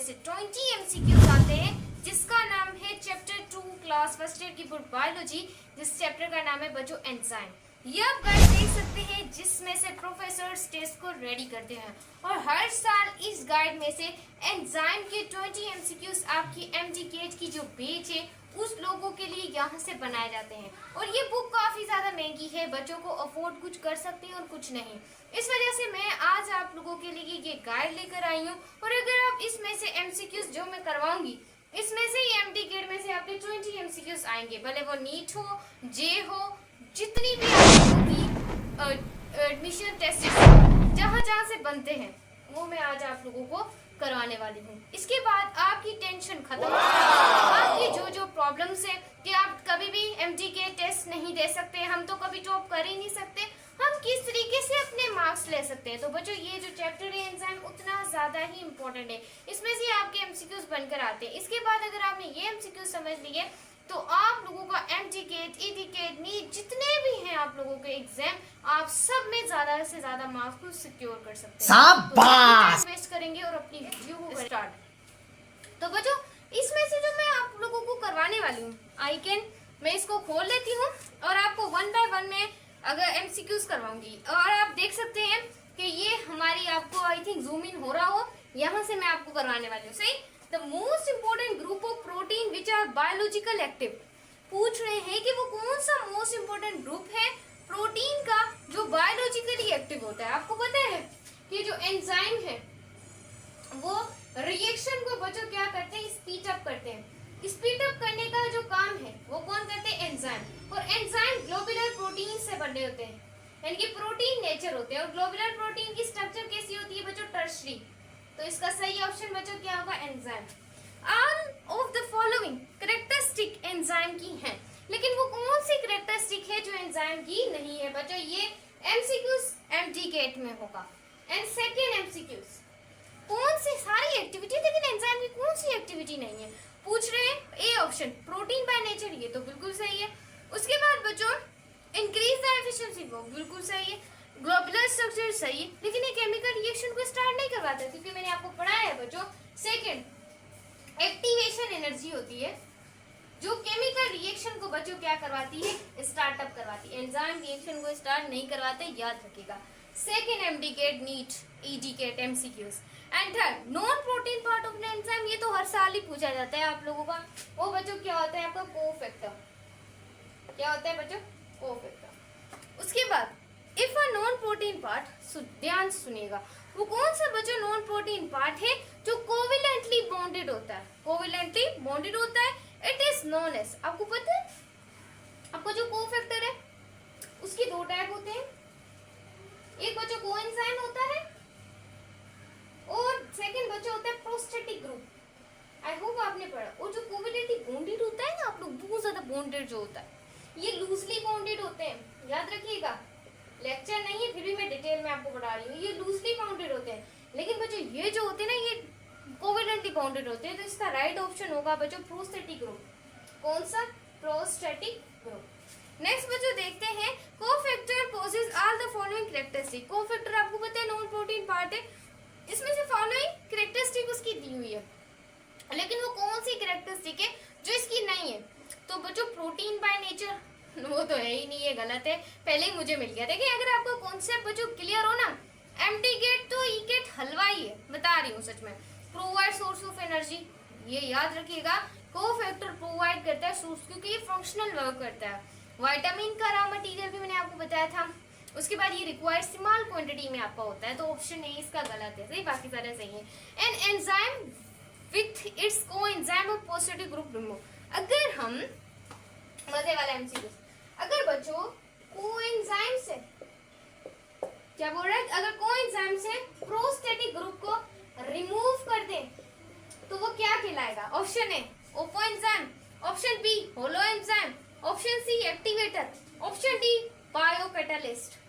से 20 एमसीक्यूज आते हैं, जिसका नाम है चैप्टर 2 क्लास फर्स्ट ईयर की बुक बायोलॉजी, जिस चैप्टर का नाम है बच्चों एंजाइम। ये आप गाइड देख सकते हैं जिसमें से प्रोफेसर टेस्ट को रेडी करते हैं और हर साल इस गाइड में से एंजाइम के 20 एमसीक्यूज आपकी एमडीकेट की जो पेज है उस लोगों के लिए यहाँ से बनाए जाते हैं। और ये बुक काफ़ी ज़्यादा महंगी है, बच्चों को अफोर्ड कुछ कर सकते हैं और कुछ नहीं। इस वजह से मैं आज आप लोगों के लिए ये गाइड लेकर आई हूँ। और अगर आप इसमें से एमसीक्यूज जो मैं करवाऊंगी, इसमें से ही एमडीकेट में से आपके 20 एमसीक्यूज आएंगे, भले वो नीट हो, जे हो, जितनी भी आप लोगों की एडमिशन टेस्ट जहाँ जहाँ से बनते हैं वो मैं आज आप लोगों को करवाने वाली हूँ। इसके बाद आपकी टेंशन खत्म हो जाएगी। आपकी जो प्रॉब्लम्स है कि आप कभी भी एमडीके टेस्ट नहीं दे सकते, हम तो कभी टॉप कर ही नहीं सकते, हम किस तरीके से अपने मार्क्स ले सकते हैं। तो बच्चों ये जो चैप्टर है एंजाइम उतना ज़्यादा ही इम्पोर्टेंट है, इसमें से आपके एमसीक्यूज बनकर आते हैं। इसके बाद अगर आपने ये एमसीक्यूज समझ लिए तो आप लोगों का एमडीकेट, ईडीकेट, नीट जितने भी हैं आप लोगों के एग्जाम, आप सब में ज़्यादा से ज़्यादा मार्क्स को सिक्योर कर सकते हैं। शाबाश! तो वेस्ट करेंगे और अपनी वीडियो को स्टार्ट। तो बच्चों इसमें से जो मैं आप लोगों को करवाने वाली हूँ, मैं इसको खोल लेती हूँ और आपको 1 बाय 1 में अगर एमसीक्यूज करवाऊंगी। और आप देख सकते हैं कि ये हमारी, आपको आई थिंक जूम इन हो रहा हो, यहाँ से मैं आपको करवाने वाली हूँ। सही, the most important group of protein which are biological active. पूछ रहे हैं कि वो कौन सा मोस्ट इंपोर्टेंट ग्रुप है प्रोटीन का जो बायोलॉजिकली एक्टिव होता है। आपको पता है कि जो एंजाइम है वो रिएक्शन को बच्चों क्या करते हैं, स्पीड अप करते हैं। स्पीड अप करने का जो काम है वो कौन करते हैं, एंजाइम। और एंजाइम ग्लोबुलर प्रोटीन से बने होते हैं, यानी कि प्रोटीन नेचर होते हैं। और ग्लोबुलर प्रोटीन की स्ट्रक्चर कैसी होती है बच्चों, टर्शरी। तो इसका सही ऑप्शन बच्चों क्या होगा, enzyme. All of the following characteristic enzyme की हैं, लेकिन वो कौन सी कैरेक्टरिस्टिक है जो एंजाइम की नहीं है बच्चों। ये एमसीक्यूज एमडीकेट में होगा। एंड सेकंड एमसीक्यूज, कौन सी सारी एक्टिविटी लेकिन एंजाइम की कौन सी एक्टिविटी नहीं है, पूछ रहे हैं। A option protein by nature, ये तो बिल्कुल सही है। उसके बाद बच्चों इंक्रीज द एफिशिएंसी, वो बिल्कुल सही है। ग्लोबुलर स्ट्रक्चर सही है, लेकिन ये केमिकल रिएक्शन को स्टार्ट नहीं करवाता, क्योंकि मैंने आपको पढ़ाया है बच्चों। सेकंड एक्टिवेशन एनर्जी होती है जो केमिकल रिएक्शन को बच्चों क्या करवाती है, स्टार्टअप करवाती है। एंजाइम रिएक्शन को स्टार्ट नहीं करवाते, याद रखिएगा। सेकंड एमडीकेट, नीट, ईडीकेट, MCQs. And third non protein part of enzyme, ये तो हर साल ही पूछा जाता है आप लोगों का। वो बच्चों क्या होता है आपका, कोफैक्टर। क्या होता है बच्चों, कोफैक्टर। उसके बाद if a non protein part, ध्यान सुनिएगा, वो कौन सा बच्चों नॉन प्रोटीन पार्ट है जो कोवेलेंटली बॉन्डेड होता है, कोवेलेंटली बॉन्डेड होता है, इट इज नोन एज। आपको पता है, आपको जो कोफैक्टर है उसके दो टाइप होते हैं, एक बच्चों कोएंजाइम होता है और सेकंड बच्चा होता है प्रोस्टेटिक ग्रुप। आई होप आपने पढ़ा। और जो कोवेलेंटली बॉन्डेड होता है ना आप लोग, बहुत ज्यादा बॉन्डेड जो होता है, ये लूजली बॉन्डेड होते हैं, याद रखिएगा। लेक्चर नहीं है फिर भी मैं डिटेल में आपको पढ़ा रही हूँ। ये लूजली बॉन्डेड होते हैं, लेकिन बच्चों ये जो होते हैं ना ये कोवेलेंटली बॉन्डेड होते हैं। तो इसका राइट ऑप्शन होगा बच्चों प्रोस्टेटिक ग्रुप। कौन सा, प्रोस्टेटिक ग्रुप। नेक्स्ट बच्चों देखते हैं, cofactor possess all the following characteristic. Cofactor आपको पता है नॉन प्रोटीन पार्ट है, इसमें से फॉलोइंग कैरेक्टरिस्टिक उसकी दी हुई है, लेकिन वो कौन सी कैरेक्टरिस्टिक है जो इसकी नहीं है। तो बच्चों प्रोटीन बाय नेचर वो तो है ही नहीं, ये गलत है, पहले ही मुझे मिल गया। देखिए अगर आपका कॉन्सेप्ट बच्चों क्लियर हो ना, एमडीकेट तो ईकेट हलवा ही है, बता रही हूँ सच में। प्रोवाइड सोर्स ऑफ एनर्जी, ये याद रखिएगा, कोफैक्टर प्रोवाइड करता है सोर्स, क्योंकि ये फंक्शनल वर्क करता है। विटामिन का रॉ मटेरियल भी मैंने आपको बताया था। उसके बाद ये रिक्वायर्ड स्मॉल क्वांटिटी में आपका होता है, तो ऑप्शन ए इसका गलत है, सही, बाकी सारे सही है। An enzyme with its coenzyme of positive group remove. अगर हम मजे वाला एमसीक्यू, अगर बच्चों कोएंजाइम से क्या बोल रहा है, अगर कोएंजाइम से प्रोस्टेटिक ग्रुप को रिमूव कर दें तो वो क्या कहलाएगा। Option A apo enzyme, option B holo enzyme, option C activator, option D bio catalyst.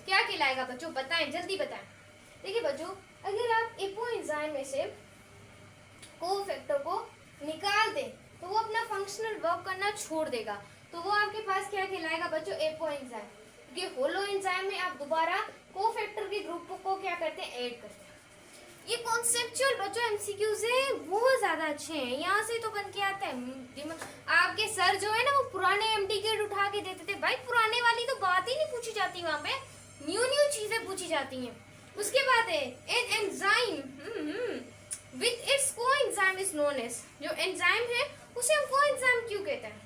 क्या कहलाएगा बच्चों, बताएं, जल्दी बताएं। देखिए बच्चों अगर आप एपो एंजाइम में से कोफैक्टर को निकाल दें तो वो अपना फंक्शनल वर्क करना छोड़ देगा, तो वो आपके पास क्या कहलाएगा बच्चों, एपो एंजाइम। क्योंकि होलो एंजाइम में आप दोबारा कोफैक्टर के ग्रुप को क्या करते हैं, ऐड करते हैं। ये कॉन्सेप्चुअल बच्चों एमसीक्यूज है, बहुत ज्यादा अच्छे हैं। यहाँ से तो बन के आता है। आपके सर जो है ना वो पुराने एमटीकेट उठा के देते थे भाई, पुराने वाली तो बात ही नहीं पूछी जाती, वहाँ पे न्यू चीजें पूछी जाती हैं। उसके बाद है an enzyme with its coenzyme is known as, जो एंजाइम है उसे हम कोएंजाइम क्यों कहते हैं?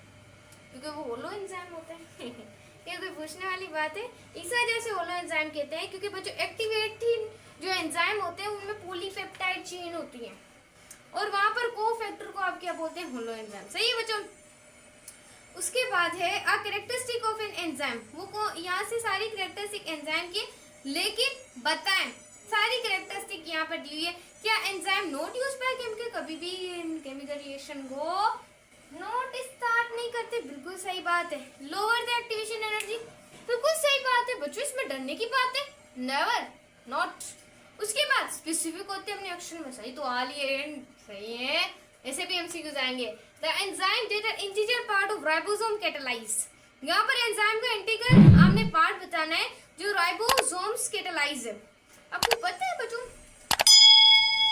क्योंकि वो होलो एंजाइम होते हैं। ये कोई पूछने वाली बात है? इस वजह से होलो एंजाइम कहते हैं क्योंकि बच्चों एक्टिवेटिंग जो एंजाइम होते हैं उनमें पॉलीपेप्टाइड चेन होती है और वहां पर कोफैक्टर को आप क्या बोलते हैं? Holo enzyme. सही है बच्चों। उसके बाद है a characteristic of an enzyme, वो यहाँ से सारी कैरेक्टरिस्टिक एंजाइम की, लेकिन बताएं सारी कैरेक्टरिस्टिक यहाँ पर दी हुई है। क्या enzyme not use by chemical, कभी भी केमिकल रिएक्शन को नॉट स्टार्ट नहीं करते, बिल्कुल सही बात है। लोअर द एक्टिवेशन एनर्जी, बिल्कुल सही बात है बच्चों, इसमें डरने की बात है? Never, not. उसके बाद स्पेसिफिक होते हैं अपने एक्शन में, सही तो आलियन सही है, ऐसे भी एमसीक्यूज आएंगे। The enzyme that are integral part of ribosome catalyse, यहाँ पर एंजाइम का इंटीग्रल आपने पार्ट बताना है जो राइबोसोम्स कैटालाइज है। आपको पता है बच्चों,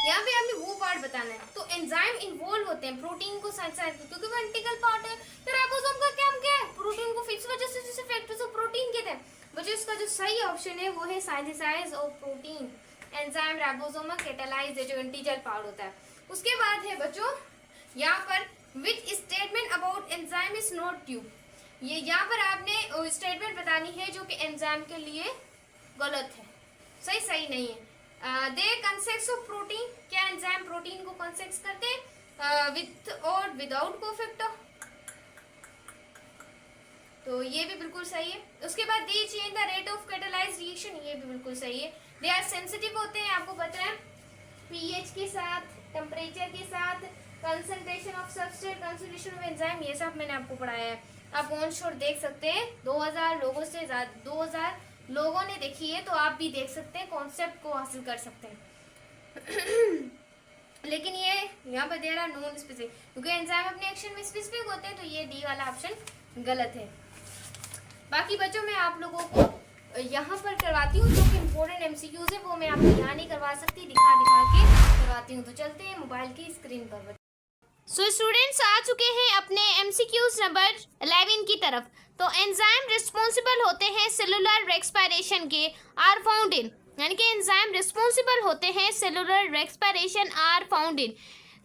यहाँ पे आपने वो पार्ट बताना है। तो एंजाइम इन्वॉल्व होते हैं प्रोटीन को सिंथेसाइज, क्योंकि वो इंटीग्रल पार्ट है। तो राइबोसोम का काम क्या है? प्रोटीन को फिक्स वजह से जिसे फैक्टर्स ऑफ प्रोटीन कहते हैं बच्चों। इसका जो सही ऑप्शन है वो है synthesise of protein. Enzyme ribosome catalyse है जो इंटीग्रल पार्ट होता है। उसके बाद है बच्चों यहाँ पर which statement about enzyme is not true, ये यहाँ पर आपने स्टेटमेंट बतानी है जो कि एंजाइम के लिए गलत है, सही नहीं है। दे कंसेक्स ऑफ प्रोटीन, क्या एंजाइम प्रोटीन को कंसेक्स करते हैं विद और विदाउट कोफैक्टर, तो ये भी बिल्कुल सही है। उसके बाद दे change the rate of catalyse reaction, ये भी बिल्कुल सही है। दे आर सेंसिटिव होते हैं, आपको पता है पीएच के साथ, टेम्परेचर के साथ, concentration of substrate, concentration of enzyme, ये सब मैंने आपको पढ़ाया है। आप ऑन शोर देख सकते हैं, 2000 लोगों से ज्यादा 2000 लोगों ने देखी है, तो आप भी देख सकते हैं, कॉन्सेप्ट को हासिल कर सकते हैं। लेकिन ये यहाँ पर दे रहा नॉन स्पेसिफिक, क्योंकि एंजाइम अपने एक्शन में स्पेसिफिक होते हैं, तो ये डी वाला ऑप्शन गलत है। बाकी बच्चों मैं आप लोगों को यहाँ पर करवाती हूँ, जो कि इम्पोर्टेंट एमसीक्यूज है वो मैं आपको यहाँ नहीं करवा सकती, दिखा के करवाती हूँ। तो चलते हैं मोबाइल की स्क्रीन पर। सो स्टूडेंट्स आ चुके हैं अपने एमसीक्यूज नंबर 11 की तरफ। तो एंजाइम रिस्पॉन्सिबल होते हैं सेलुलर रेस्पिरेशन के आर फाउंड इन, यानी कि एंजाइम रिस्पॉन्सिबल होते हैं cellular respiration are found in.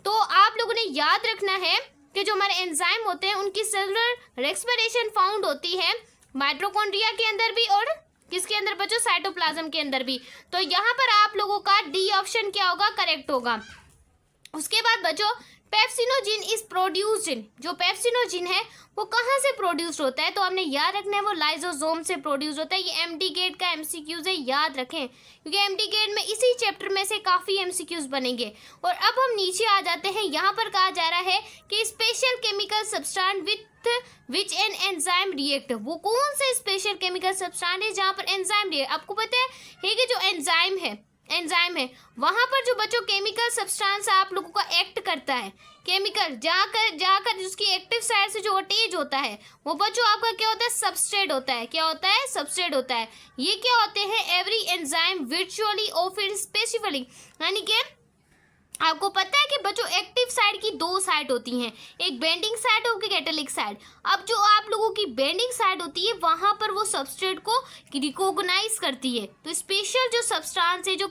तो आप लोगों ने याद रखना है कि जो हमारे एंजाइम होते हैं उनकी सेलुलर रेस्पिरेशन फाउंड होती है माइटोकॉन्ड्रिया के अंदर भी और किसके अंदर बच्चों? साइटोप्लाज्म के अंदर भी। तो यहाँ पर आप लोगों का डी ऑप्शन क्या होगा? करेक्ट होगा। उसके बाद बच्चों पेप्सिनोजिन इज प्रोड्यूस्ड इन, जो पेप्सिनोजिन है वो कहाँ से प्रोड्यूस्ड होता है? तो हमने याद रखना है वो लाइजोसोम से प्रोड्यूस होता है। ये एमडी गेट का एमसीक्यूज है, याद रखें, क्योंकि एमडी गेट में इसी चैप्टर में से काफी एमसीक्यूज बनेंगे। और अब हम नीचे आ जाते हैं, यहाँ पर कहा जा रहा है कि special chemical substance with which an enzyme react, वो कौन से स्पेशल केमिकल सब्सटेंस है जहाँ पर एंजाइम रिएक्ट? आपको पता है कि जो एंजाइम है वहां पर जो बच्चों केमिकल सब्सटेंस आप लोगों का एक्ट करता है, केमिकल जाकर जिसकी एक्टिव साइड से जो अटैच होता है वो बच्चों आपका क्या होता है? सबस्ट्रेट होता है। क्या होता है? सबस्ट्रेट होता है। ये क्या होते हैं? एवरी एंजाइम वर्चुअली और फिर स्पेसिफिकली, यानी कि आपको पता है कि बच्चों एक्टिव साइड की दो साइड होती हैं, एक बेंडिंग साइड और कैटालिटिक साइड। अब जो आप लोगों की बेंडिंग साइड होती है वहां पर वो सबस्ट्रेट को रिकॉग्नाइज करती है। तो स्पेशल जो सब्सटेंस है, जो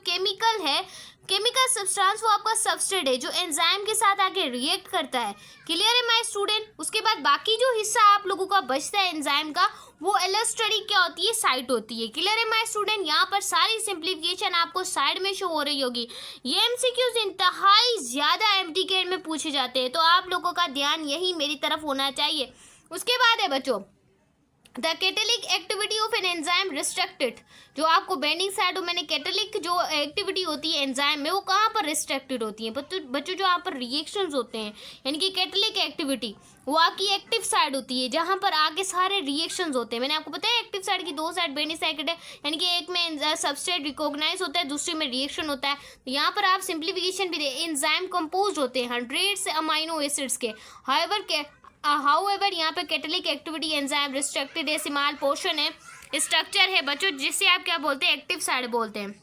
केमिकल सब्सटेंस, वो आपका सबस्ट्रेट है जो एंजाइम के साथ आके रिएक्ट करता है। क्लियर है माय स्टूडेंट? उसके बाद बाकी जो हिस्सा आप लोगों का बचता है एंजाइम का, वो एलोस्टेरिक क्या होती है? साइट होती है। क्लियर है माय स्टूडेंट? यहाँ पर सारी सिंप्लीफिकेशन आपको साइड में शो हो रही होगी। ये एमसीक्यूज इंतहाई ज्यादा एमटीके में पूछे जाते हैं, तो आप लोगों का ध्यान यही मेरी तरफ होना चाहिए। उसके बाद है बच्चों the catalytic activity of an enzyme restricted, जो आपको बेंडिंग साइड और मैंने कैटालिटिक जो एक्टिविटी होती है एंजाइम में वो कहाँ पर रिस्ट्रिक्टेड होती है? बच्चों जो यहाँ पर रिएक्शंस होते हैं, यानी कि कैटालिटिक एक्टिविटी वो आपकी एक्टिव साइड होती है जहाँ पर आगे सारे रिएक्शंस होते हैं। मैंने आपको बताया एक्टिव साइड की दो साइड बेंडिंग साइड है, यानी कि एक में सबस्ट्रेट रिकॉग्नाइज होता है, दूसरे में रिएक्शन होता है। तो यहाँ पर आप सिंप्लीफिकेशन भी दे, एंजाइम कंपोज होते हैं 100 से अमाइनो एसिड्स के। हाउएवर यहाँ पे catalytic activity enzyme restricted decimal portion है, स्ट्रक्चर है बच्चों, जिसे आप क्या बोलते हैं? एक्टिव साइड बोलते हैं।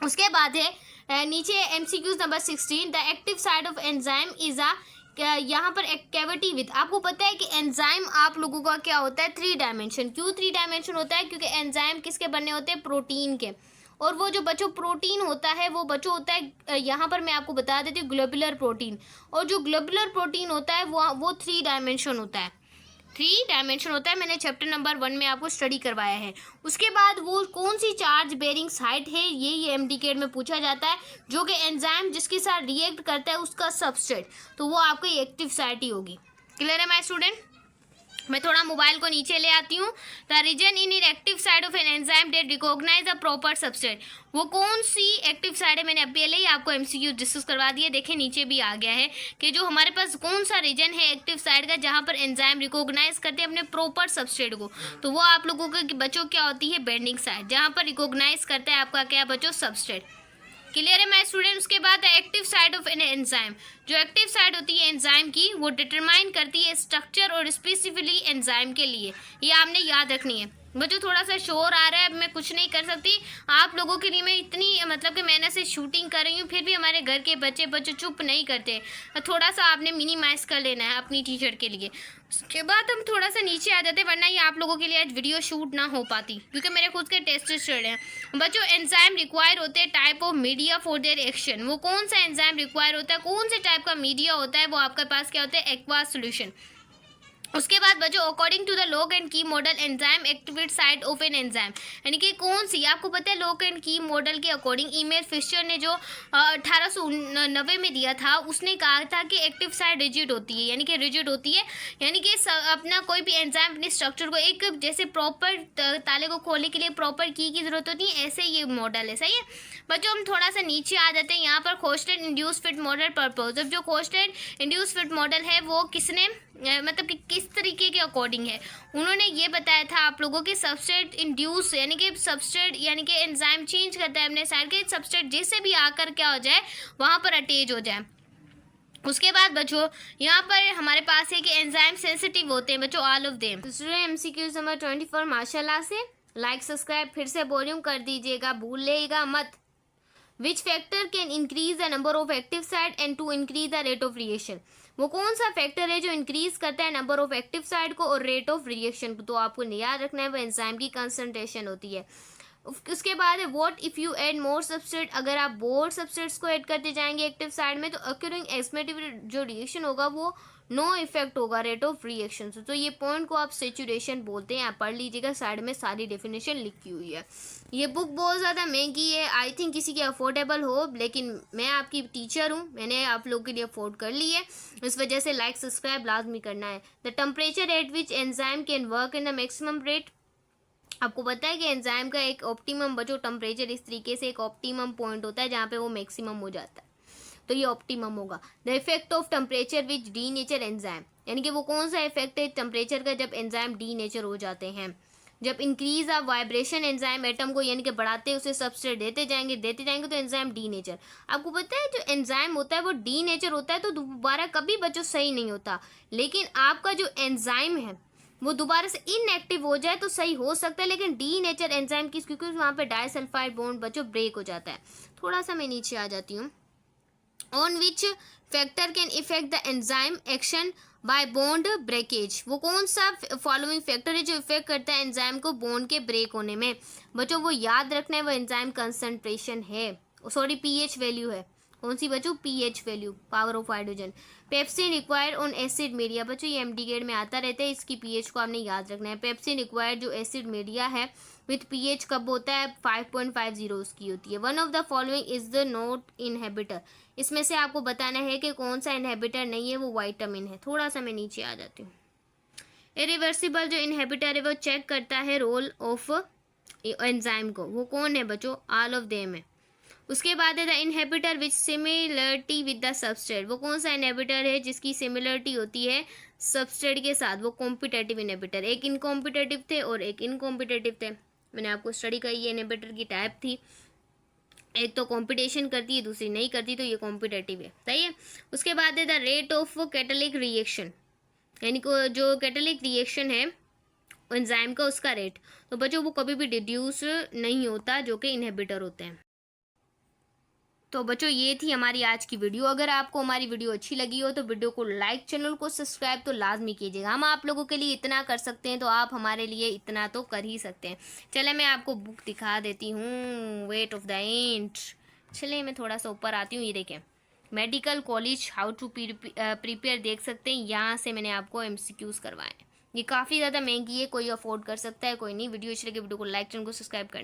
उसके बाद है नीचे MCQs number 16, the active side of enzyme is a, यहाँ पर एक कैविटी विथ, आपको पता है कि एंजाइम आप लोगों का क्या होता है, 3 डायमेंशन। क्यों 3 डायमेंशन होता है? क्योंकि एंजाइम किसके बनने होते हैं, प्रोटीन के। और वो जो बच्चों प्रोटीन होता है वो बच्चों होता है, यहाँ पर मैं आपको बता देती हूँ, ग्लोबुलर प्रोटीन। और जो ग्लोबुलर प्रोटीन होता है वो 3 डायमेंशन होता है, 3 डायमेंशन होता है। मैंने चैप्टर नंबर 1 में आपको स्टडी करवाया है। उसके बाद वो कौन सी चार्ज बेरिंग साइट है, ये MDK में पूछा जाता है, जो कि एंजाइम जिसके साथ रिएक्ट करता है उसका सबस्ट्रेट, तो वो आपकी एक्टिव साइट ही होगी। क्लियर है माय स्टूडेंट? मैं थोड़ा मोबाइल को नीचे ले आती हूँ। The reason in active side of an enzyme that recognise a proper substrate, वो कौन सी एक्टिव साइड है, मैंने अभी पहले ही आपको MCQ डिस्कस करवा दिया। देखिए नीचे भी आ गया है कि जो हमारे पास कौन सा रीजन है एक्टिव साइड का जहाँ पर एंजाइम रिकॉग्नाइज करते हैं अपने प्रॉपर सबस्ट्रेट को, तो वो आप लोगों के बच्चों क्या होती है, बेंडिंग साइड, जहाँ पर रिकॉग्नाइज करता है आपका क्या बच्चों, सबस्ट्रेट। क्लियर है माय स्टूडेंट? उसके बाद active side of an enzyme, जो एक्टिव साइड होती है एंजाइम की, वो डिटरमाइन करती है स्ट्रक्चर और स्पेसिफिकली एंजाइम के लिए, ये आपने याद रखनी है। बच्चों थोड़ा सा शोर आ रहा है, मैं कुछ नहीं कर सकती आप लोगों के लिए। मैं इतनी मतलब कि मेहनत से शूटिंग कर रही हूँ, फिर भी हमारे घर के बच्चे चुप नहीं करते। थोड़ा सा आपने मिनिमाइज कर लेना है अपनी टीचर के लिए। उसके बाद हम थोड़ा सा नीचे आ जाते, वरना ये आप लोगों के लिए आज वीडियो शूट ना हो पाती, क्योंकि मेरे खुद के टेस्ट चल रहे हैं। बच्चों एंजाइम रिक्वायर होते हैं type of media for their action, वो कौन सा एंजाइम रिक्वायर होता है, कौन से टाइप का मीडिया होता है, वो आपके पास क्या होता है, एक्वास सोल्यूशन। उसके बाद बच्चों according to the lock and key model enzyme activate site of an enzyme, यानी कि कौन सी, आपको पता है लॉक एंड की मॉडल के अकॉर्डिंग ईमेल फिशर ने जो 1890 में दिया था, उसने कहा था कि एक्टिव साइट रिजिड होती है, यानी कि रिजिड होती है, यानी कि अपना कोई भी एंजाइम अपने स्ट्रक्चर को एक जैसे प्रॉपर ताले को खोलने के लिए प्रॉपर की जरूरत होती है, ऐसे ये मॉडल है। सही है बच्चों? हम थोड़ा सा नीचे आ जाते हैं। यहाँ पर खोस्टेड इंड्यूस फिट मॉडल पर्पज, जो खोस्टेड इंड्यूस फिट मॉडल है वो किसने मतलब कि किस तरीके के अकॉर्डिंग है, उन्होंने ये बताया था आप लोगों के सबस्ट्रेट इंड्यूस, यानी कि सबस्ट्रेट यानी कि एंजाइम चेंज करता है अपने साइड के सबस्ट्रेट, जिससे भी आकर क्या हो जाए वहाँ पर अटैच हो जाए। उसके बाद बच्चों यहाँ पर हमारे पास है कि एंजाइम सेंसिटिव होते हैं बच्चों, ऑल ऑफ देम। दूसरे MCQ नंबर 24 माशाल्लाह से लाइक सब्सक्राइब फिर से वॉल्यूम कर दीजिएगा, भूलिएगा मत। Which factor can increase the number of active site and to increase the rate of reaction, वो कौन सा फैक्टर है जो इंक्रीज करता है नंबर ऑफ एक्टिव साइट को और रेट ऑफ रिएक्शन को, तो आपको याद रखना है वो एंजाइम की कंसंट्रेशन होती है। उसके बाद है what if you add more substrate, अगर आप मोर सबस्ट्रेट्स को ऐड करते जाएंगे एक्टिव साइड में, तो अक्यूरिंग एस्मेटिव जो रिएक्शन होगा वो नो इफेक्ट होगा रेट ऑफ रिएक्शन से। तो ये पॉइंट को आप सेचुरेशन बोलते हैं, आप पढ़ लीजिएगा, साइड में सारी डेफिनेशन लिखी हुई है। ये बुक बहुत ज़्यादा महंगी है, आई थिंक किसी की अफोर्डेबल हो, लेकिन मैं आपकी टीचर हूँ, मैंने आप लोगों के लिए अफोर्ड कर ली है, इस वजह से लाइक सब्सक्राइब लाजमी करना है। The temperature at which enzyme can work in the maximum rate, आपको पता है कि एंजाइम का एक ऑप्टिमम बच्चों टेम्परेचर इस तरीके से एक ऑप्टिमम पॉइंट होता है जहाँ पे वो मैक्सिमम हो जाता है, तो ये ऑप्टिमम होगा। The effect of temperature which D nature enzyme, यानी कि वो कौन सा इफेक्ट है टेम्परेचर का जब एंजाइम डी नेचर हो जाते हैं। जब increase of vibration enzyme atom को यानी कि बढ़ाते उसे सबस्ट्रेट देते जाएंगे तो एंजाइम डी नेचर। आपको पता है जो एंजाइम होता है वो डी नेचर होता है तो दोबारा कभी बच्चों सही नहीं होता, लेकिन आपका जो एंजाइम है वो दोबारा से इनएक्टिव हो जाए तो सही हो सकता है, लेकिन डी नेचर एंजाइम की, क्योंकि वहाँ पे डाइसल्फाइड बॉन्ड बच्चों ब्रेक हो जाता है। थोड़ा सा मैं नीचे आ जाती हूँ। On which factor can effect the enzyme action by bond breakage, वो कौन सा फॉलोइंग फैक्टर है जो इफेक्ट करता है एंजाइम को बॉन्ड के ब्रेक होने में। बच्चों वो याद रखना है वो एंजाइम कंसंट्रेशन है, सॉरी पीएच वैल्यू है। कौन सी बच्चों? PH value, power of hydrogen. Pepsin required on acid media, बच्चों ये MDK में आता रहता है, इसकी पीएच को आपने याद रखना है। पेप्सिन रिक्वायर्ड जो एसिड मीडिया है विथ पीएच कब होता है? 5.50 उसकी होती है। One of the following is the not inhibitor, इसमें से आपको बताना है कि कौन सा इनहेबिटर नहीं है, वो वाइटामिन है। थोड़ा सा मैं नीचे आ जाती हूँ। इरिवर्सिबल जो इनहेबिटर है वो चेक करता है रोल ऑफ एंजाइम को, वो कौन है बच्चों? ऑल ऑफ देम है। उसके बाद है the inhibitor which similarity with the substrate, वो कौन सा इनहेबिटर है जिसकी सिमिलरिटी होती है सबस्ट्रेट के साथ, वो कॉम्पिटेटिव इनहेबिटर। एक इनकॉम्पिटेटिव थे और एक इनकॉम्पिटेटिव थे, मैंने आपको स्टडी करी ये इनहिबिटर की टाइप थी, एक तो कॉम्पिटिशन करती है दूसरी नहीं करती, तो ये कॉम्पिटेटिव है। सही है। उसके बाद है the rate of catalytic reaction, यानी कि जो कैटालिटिक रिएक्शन है एंजाइम का उसका रेट, तो बच्चों वो कभी भी रिड्यूस नहीं होता जो कि इनहिबिटर होते हैं। तो बच्चों ये थी हमारी आज की वीडियो। अगर आपको हमारी वीडियो अच्छी लगी हो तो वीडियो को लाइक, चैनल को सब्सक्राइब तो लाजमी कीजिएगा। हम आप लोगों के लिए इतना कर सकते हैं तो आप हमारे लिए इतना तो कर ही सकते हैं। चले मैं आपको बुक दिखा देती हूँ, वेट ऑफ द एंड। चलिए मैं थोड़ा सा ऊपर आती हूँ। ये देखें, medical college how to prepare, देख सकते हैं। यहाँ से मैंने आपको MCQs करवाए। ये काफ़ी ज़्यादा महंगी है, कोई अफोर्ड कर सकता है, कोई नहीं। वीडियो अच्छी लगे वीडियो को लाइक, चैनल को सब्सक्राइब करना।